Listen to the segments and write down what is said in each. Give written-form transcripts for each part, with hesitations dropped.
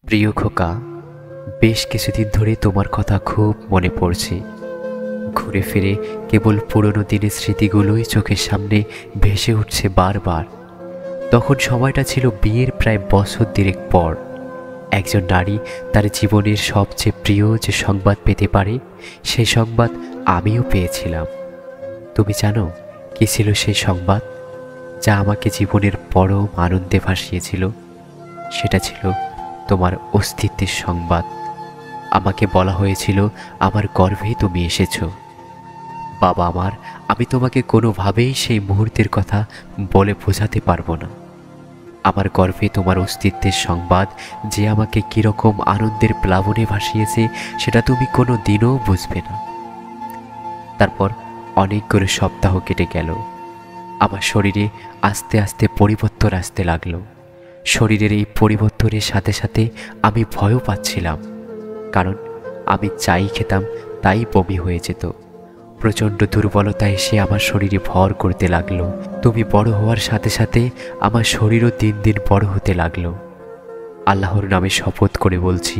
প্রিয় খোকা, বেশ কিছুদিন ধরে তোমার কথা খুব মনে পড়ছে। ঘুরে ফিরে কেবল পুরনো দিনের স্মৃতিগুলোই চোখের সামনে ভেসে উঠছে বারবার। তখন সময়টা ছিল বিয়ের প্রায় বছর দেড়েক পর। একজন নারী তার জীবনের সবচেয়ে প্রিয় যে সংবাদ পেতে পারে, সেই সংবাদ আমিও পেয়েছিলাম। তুমি জানো কি ছিল সেই সংবাদ, যা আমাকে জীবনের পরম আনন্দে ভাসিয়েছিল? সেটা ছিল তোমার অস্তিত্বের সংবাদ। আমাকে বলা হয়েছিল আমার গর্ভে তুমি এসেছো। বাবা আমার, আমি তোমাকে কোনোভাবেই সেই মুহূর্তের কথা বলে বোঝাতে পারবো না। আমার গর্ভে তোমার অস্তিত্বের সংবাদ যে আমাকে কীরকম আনন্দের প্লাবনে ভাসিয়েছে, সেটা তুমি কোনো দিনও বুঝবে না। তারপর অনেকগুলো সপ্তাহ কেটে গেল। আমার শরীরে আস্তে আস্তে পরিবর্তন আসতে লাগলো। শরীরের এই পরিবর্তনের সাথে সাথে আমি ভয়ও পাচ্ছিলাম, কারণ আমি যাই খেতাম তাই বমি হয়ে যেত। প্রচণ্ড দুর্বলতা এসে আমার শরীরে ভর করতে লাগলো। তুমি বড় হওয়ার সাথে সাথে আমার শরীরও দিন দিন বড় হতে লাগলো। আল্লাহর নামে শপথ করে বলছি,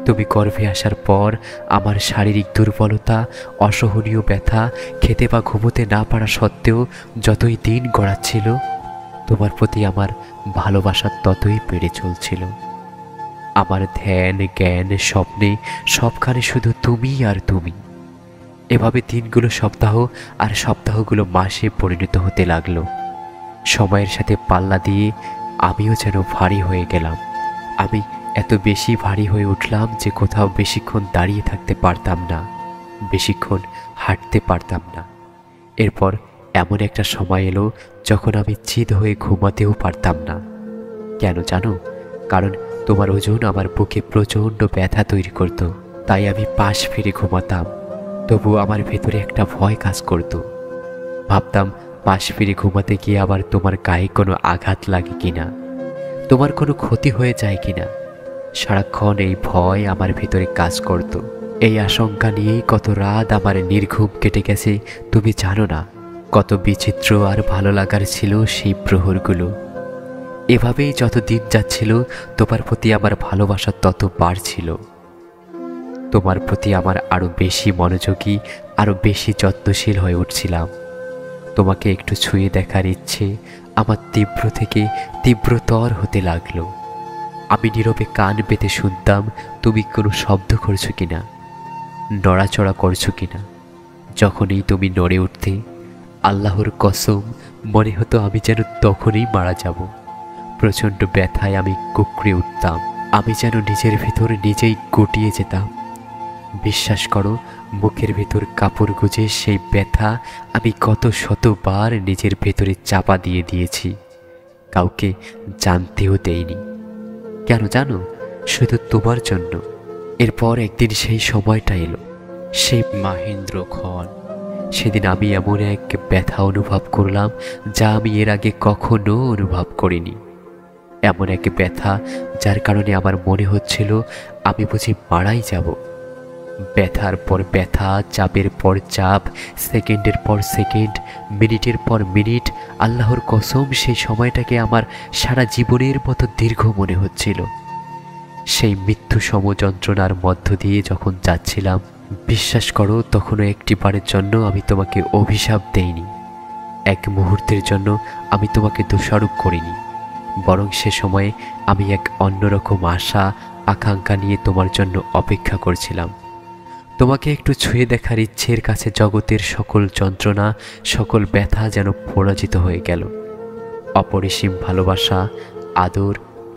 তুমি গর্ভে আসার পর আমার শারীরিক দুর্বলতা, অসহনীয় ব্যথা, খেতে বা ঘুমোতে না পারা সত্ত্বেও যতই দিন গড়াচ্ছিল, তোমার প্রতি আমার ভালোবাসা ততই বেড়ে চলছিল। আমার ধ্যান, জ্ঞান, স্বপ্নে সবখানে শুধু তুমি আর তুমি। এভাবে দিনগুলো সপ্তাহ আর সপ্তাহগুলো মাসে পরিণত হতে লাগলো। সময়ের সাথে পাল্লা দিয়ে আমিও যেন ভারী হয়ে গেলাম। আমি এত বেশি ভারী হয়ে উঠলাম যে কোথাও বেশিক্ষণ দাঁড়িয়ে থাকতে পারতাম না, বেশিক্ষণ হাঁটতে পারতাম না। এরপর এমন একটা সময় এলো যখন আমি চিত হয়ে ঘুমাতেও পারতাম না। কেন জানো? কারণ তোমার ওজন আমার বুকে প্রচণ্ড ব্যথা তৈরি করত। তাই আমি পাশ ফিরে ঘুমাতাম। তবু আমার ভেতরে একটা ভয় কাজ করত। ভাবতাম পাশ ফিরে ঘুমাতে গিয়ে আবার তোমার গায়ে কোনো আঘাত লাগে কিনা, তোমার কোনো ক্ষতি হয়ে যায় কিনা। সারাক্ষণ এই ভয় আমার ভেতরে কাজ করত। এই আশঙ্কা নিয়েই কত রাত আমার নির্ঘুম কেটে গেছে তুমি জানো না। কত বিচিত্র আর ভালো লাগার ছিল সেই প্রহরগুলো। এভাবেই যত দিন যাচ্ছিল, তোমার প্রতি আমার ভালোবাসা তত বাড়ছিল। তোমার প্রতি আমার আরও বেশি মনোযোগী, আরও বেশি যত্নশীল হয়ে উঠছিলাম। তোমাকে একটু ছুঁয়ে দেখার ইচ্ছে আমার তীব্র থেকে তীব্রতর হতে লাগলো। আমি নীরবে কান পেতে শুনতাম তুমি কোনো শব্দ করছো কিনা, নড়াচড়া করছো কিনা। যখনই তুমি নড়ে উঠতে, আল্লাহর কসম, মনে হতো আমি যেন তখনই মারা যাব। প্রচণ্ড ব্যথায় আমি কুঁকড়ে উঠতাম। আমি যেন নিজের ভেতর নিজেই গুটিয়ে যেতাম। বিশ্বাস করো, মুখের ভেতর কাপড় গুজে সেই ব্যথা আমি কত শতবার নিজের ভেতরে চাপা দিয়ে দিয়েছি। কাউকে জানতেও দেইনি। কেন জানো? শুধু তোমার জন্য। এরপর একদিন সেই সময়টা এলো, সেই মাহেন্দ্রক্ষণ। সেদিন আমি এমন এক ব্যথা অনুভব করলাম যা আমি এর আগে কখনো অনুভব করিনি। এমন এক ব্যথা যার কারণে আমার মনে হচ্ছিল আমি বুঝি মারাই যাব। ব্যথার পর ব্যথা, চাপের পর চাপ, সেকেন্ডের পর সেকেন্ড, মিনিটের পর মিনিট। আল্লাহর কসম, সেই সময়টাকে আমার সারা জীবনের মতো দীর্ঘ মনে হচ্ছিল। সেই মৃত্যু সম যন্ত্রণার মধ্য দিয়ে যখন যাচ্ছিলাম, বিশ্বাস করো, তখনও একটিবারের জন্য আমি তোমাকে অভিশাপ দেইনি। এক মুহূর্তের জন্য আমি তোমাকে দোষারোপ করিনি। বরং সে সময়ে আমি এক অন্যরকম আশা, আকাঙ্ক্ষা নিয়ে তোমার জন্য অপেক্ষা করছিলাম। তোমাকে একটু ছুঁয়ে দেখার ইচ্ছের কাছে জগতের সকল যন্ত্রণা, সকল ব্যথা যেন পরাজিত হয়ে গেল। অপরিসীম ভালোবাসা, আদর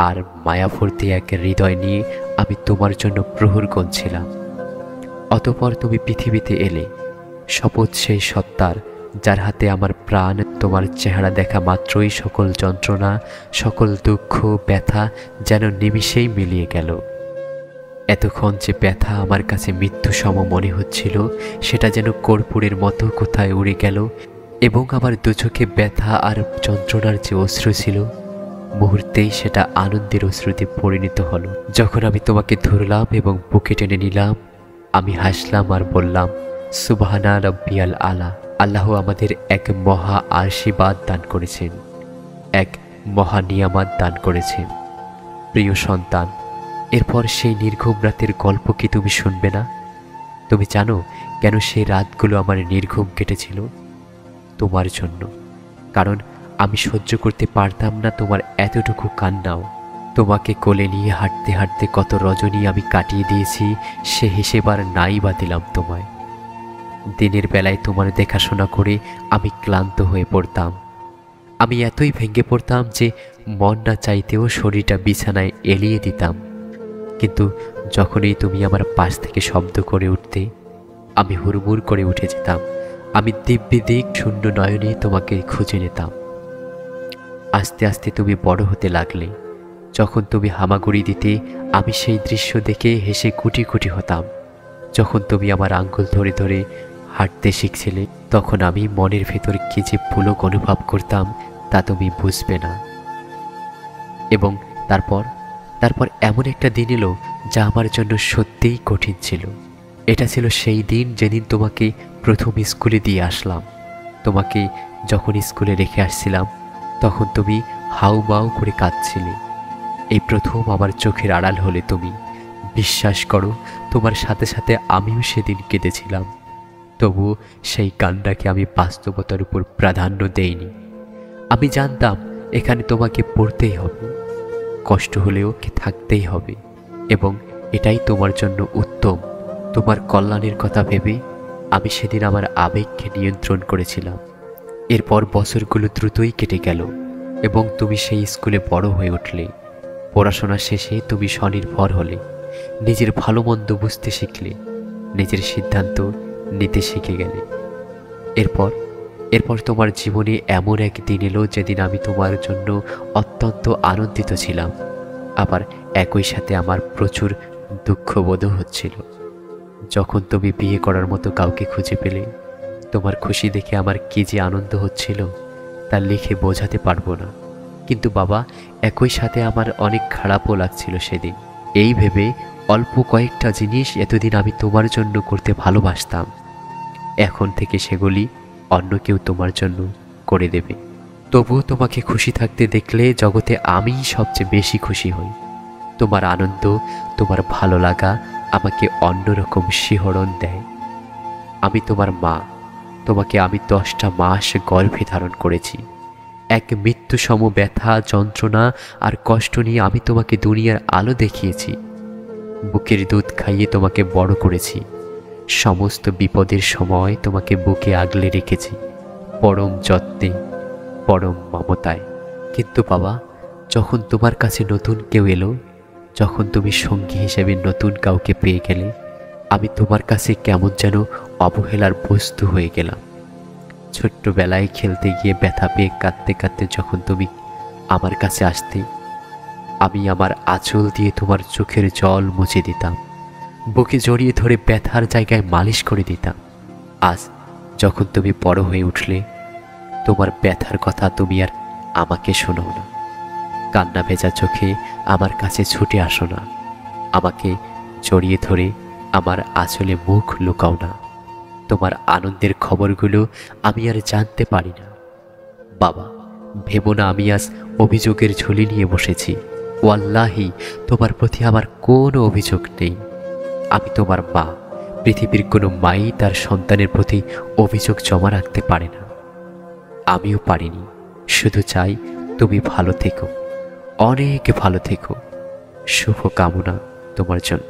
আর মায়াভর্তি এক হৃদয় নিয়ে আমি তোমার জন্য প্রহর গুনছিলাম। অতঃপর তুমি পৃথিবীতে এলে। শপথ সেই সত্তার, যার হাতে আমার প্রাণ। তোমার চেহারা দেখা মাত্রই সকল যন্ত্রণা, সকল দুঃখ, ব্যথা যেন নিমিষেই মিলিয়ে গেল। এতক্ষণ যে ব্যথা আমার কাছে মৃত্যু সম মনে হচ্ছিল, সেটা যেন কর্পূরের মতো কোথায় উড়ে গেল। এবং আমার দুচোখে ব্যথা আর যন্ত্রণার যে অশ্রু ছিল, মুহূর্তেই সেটা আনন্দের অশ্রুতে পরিণত হলো। যখন আমি তোমাকে ধরলাম এবং বুকে টেনে নিলাম, আমি হাসলাম আর বললাম, সুবহানা রাব্বিয়াল আলা। আল্লাহ আমাদের এক মহা আশীর্বাদ দান করেছেন, এক মহা নিয়ামত দান করেছেন। প্রিয় সন্তান, এরপর সেই নির্ঘুম রাতের গল্প কি তুমি শুনবে না? তুমি জানো কেন সেই রাতগুলো আমার নির্ঘুম কেটেছিল? তোমার জন্য। কারণ আমি সহ্য করতে পারতাম না তোমার এতটুকু কান্নাও। তোমাকে কোলে নিয়ে হাঁটতে হাঁটতে কত রজনী আমি কাটিয়ে দিয়েছি, সে হিসেব আর নাই বা দিলাম তোমায়। দিনের বেলায় তোমার দেখাশোনা করে আমি ক্লান্ত হয়ে পড়তাম। আমি এতই ভেঙে পড়তাম যে মন না চাইতেও শরীরটা বিছানায় এলিয়ে দিতাম। কিন্তু যখনই তুমি আমার পাশ থেকে শব্দ করে উঠতে, আমি হুড়মুড় করে উঠে যেতাম। আমি দিব্যদিক শূন্য নয়নে তোমাকে খুঁজে নিতাম। আস্তে আস্তে তুমি বড় হতে লাগলে। যখন তুমি হামাগুড়ি দিতে, আমি সেই দৃশ্য দেখে হেসে কুটি কুটি হতাম। যখন তুমি আমার আঙ্গুল ধরে ধরে হাঁটতে শিখছিলে, তখন আমি মনের ভেতর কি যে পুলক অনুভব করতাম তা তুমি বুঝবে না। এবং তারপর তারপর এমন একটা দিন এলো যা আমার জন্য সত্যিই কঠিন ছিল। এটা ছিল সেই দিন যেদিন তোমাকে প্রথম স্কুলে দিয়ে আসলাম। তোমাকে যখন স্কুলে রেখে আসছিলাম, তখন তুমি হাউমাউ করে কাঁদছিলে। এই প্রথম আমার চোখের আড়াল হলে তুমি। বিশ্বাস করো, তোমার সাথে সাথে আমিও সেদিন কেঁদেছিলাম। তবুও সেই কান্নাকে আমি বাস্তবতার উপর প্রাধান্য দেইনি। আমি জানতাম এখানে তোমাকে পড়তেই হবে, কষ্ট হলেও থাকতেই হবে, এবং এটাই তোমার জন্য উত্তম। তোমার কল্যাণের কথা ভেবে আমি সেদিন আমার আবেগকে নিয়ন্ত্রণ করেছিলাম। এরপর বছরগুলো দ্রুতই কেটে গেল এবং তুমি সেই স্কুলে বড় হয়ে উঠলে। পড়াশোনা শেষে তুমি স্বনির্ভর হলে, নিজের ভালো মন্দ বুঝতে শিখলে, নিজের সিদ্ধান্ত নিতে শিখে গেলে। এরপর তোমার জীবনে এমন এক দিন এলো যেদিন আমি তোমার জন্য অত্যন্ত আনন্দিত ছিলাম। আবার একই সাথে আমার প্রচুর দুঃখবোধও হচ্ছিল। যখন তুমি বিয়ে করার মতো কাউকে খুঁজে পেলে, তোমার খুশি দেখে আমার কি যে আনন্দ হচ্ছিল তা লিখে বোঝাতে পারবো না। কিন্তু বাবা, একই সাথে আমার অনেক খারাপও লাগছিল সেদিন। এই ভেবে অল্প কয়েকটা জিনিস এতদিন আমি তোমার জন্য করতে ভালোবাসতাম, এখন থেকে সেগুলি অন্য কেউ তোমার জন্য করে দেবে। তবুও তোমাকে খুশি থাকতে দেখলে জগতে আমিই সবচেয়ে বেশি খুশি হই। তোমার আনন্দ, তোমার ভালো লাগা আমাকে অন্যরকম শিহরণ দেয়। আমি তোমার মা। তোমাকে আমি 10টা মাস গর্ভে ধারণ করেছি। এক মৃত্যুসম ব্যথা, যন্ত্রণা আর কষ্ট নিয়ে আমি তোমাকে দুনিয়ার আলো দেখিয়েছি। বুকের দুধ খাইয়ে তোমাকে বড় করেছি। সমস্ত বিপদের সময় তোমাকে বুকে আগলে রেখেছি, পরম যত্নে, পরম মমতায়। কিন্তু বাবা, যখন তোমার কাছে নতুন কেউ এলো, যখন তুমি সঙ্গী হিসেবে নতুন কাউকে পেয়ে গেলে, আমি তোমার কাছে কেমন যেন অবহেলার বস্তু হয়ে গেলাম। ছোট্টবেলায় খেলতে গিয়ে ব্যথা পেয়ে কাঁদতে কাঁদতে যখন তুমি আমার কাছে আসতে, আমি আমার আঁচল দিয়ে তোমার চোখের জল মুছে দিতাম, বুকে জড়িয়ে ধরে ব্যথার জায়গায় মালিশ করে দিতাম। আজ যখন তুমি বড় হয়ে উঠলে, তোমার ব্যথার কথা তুমি আর আমাকে শোনাও না। কান্না ভেজা চোখে আমার কাছে ছুটে আসো না। আমাকে জড়িয়ে ধরে আমার আঁচলে মুখ লুকাও না। তোমার আনন্দের খবরগুলো আমি আর জানতে পারি না। বাবা, ভেবো না আমি আজ অভিযোগের ঝুলি নিয়ে বসেছি। ওয়াল্লাহি, তোমার প্রতি আমার কোনো অভিযোগ নেই। আমি তোমার মা। পৃথিবীর কোনো মাই তার সন্তানের প্রতি অভিযোগ জমা রাখতে পারে না। আমিও পারিনি। শুধু চাই তুমি ভালো থেকো, অনেক ভালো থেকো। শুভ কামনা তোমার জন্য।